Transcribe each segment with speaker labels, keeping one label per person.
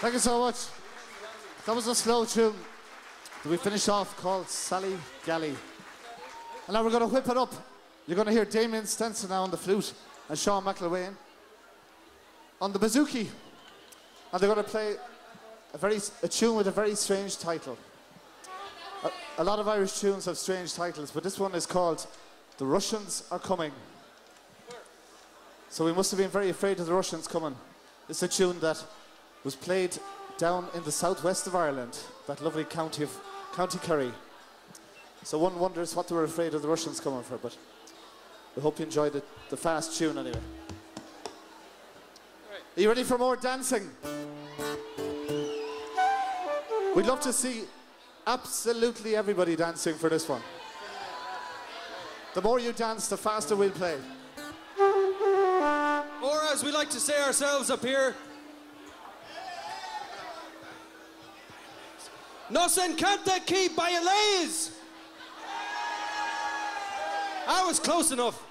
Speaker 1: Thank you so much. That was a slow tune that we finished off called Sally Galley. And now we're going to whip it up. You're going to hear Damien Stenson now on the flute and Sean McIlwain on the bouzouki. And they're going to play a tune with a very strange title. A lot of Irish tunes have strange titles, but this one is called The Russians Are Coming. So we must have been very afraid of the Russians coming. It's a tune that was played down in the southwest of Ireland, that lovely county of County Kerry. So one wonders what they were afraid of the Russians coming for, but we hope you enjoyed the fast tune anyway. Are you ready for more dancing? We'd love to see absolutely everybody dancing for this one. The more you dance, the faster we'll play.
Speaker 2: Or as we like to say ourselves up here, nos encanta aquí bailes. I was close enough.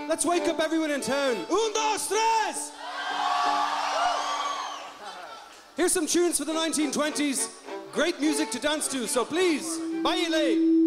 Speaker 2: Let's wake up everyone in town. Un, dos, tres! Here's some tunes for the 1920s. Great music to dance to, so please, baile!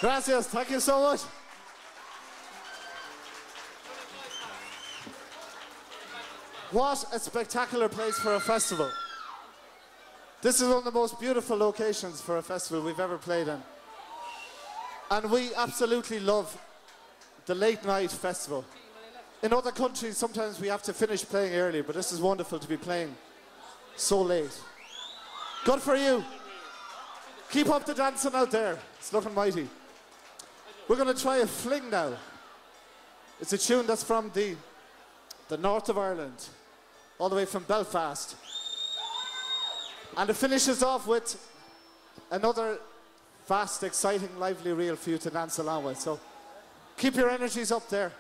Speaker 1: Gracias, thank you so much. What a spectacular place for a festival. This is one of the most beautiful locations for a festival we've ever played in. And we absolutely love the late night festival. In other countries, sometimes we have to finish playing early, but this is wonderful to be playing so late. Good for you. Keep up the dancing out there. It's looking mighty. We're going to try a fling now. It's a tune that's from the north of Ireland, all the way from Belfast. And it finishes off with another fast, exciting, lively reel for you to dance along with. So keep your energies up there,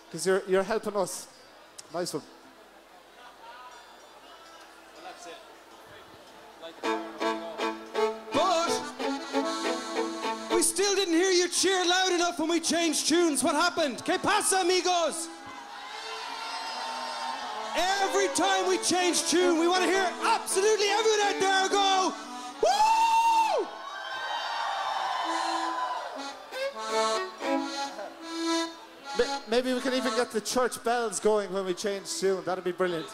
Speaker 1: because you're helping us. Nice one.
Speaker 2: But we still didn't hear you cheer loud enough when we changed tunes. What happened? ¿Qué pasa, amigos? Every time we change tune, we want to hear absolutely everyone out there go, woo!
Speaker 1: Maybe we can even get the church bells going when we change tune. That'd be brilliant.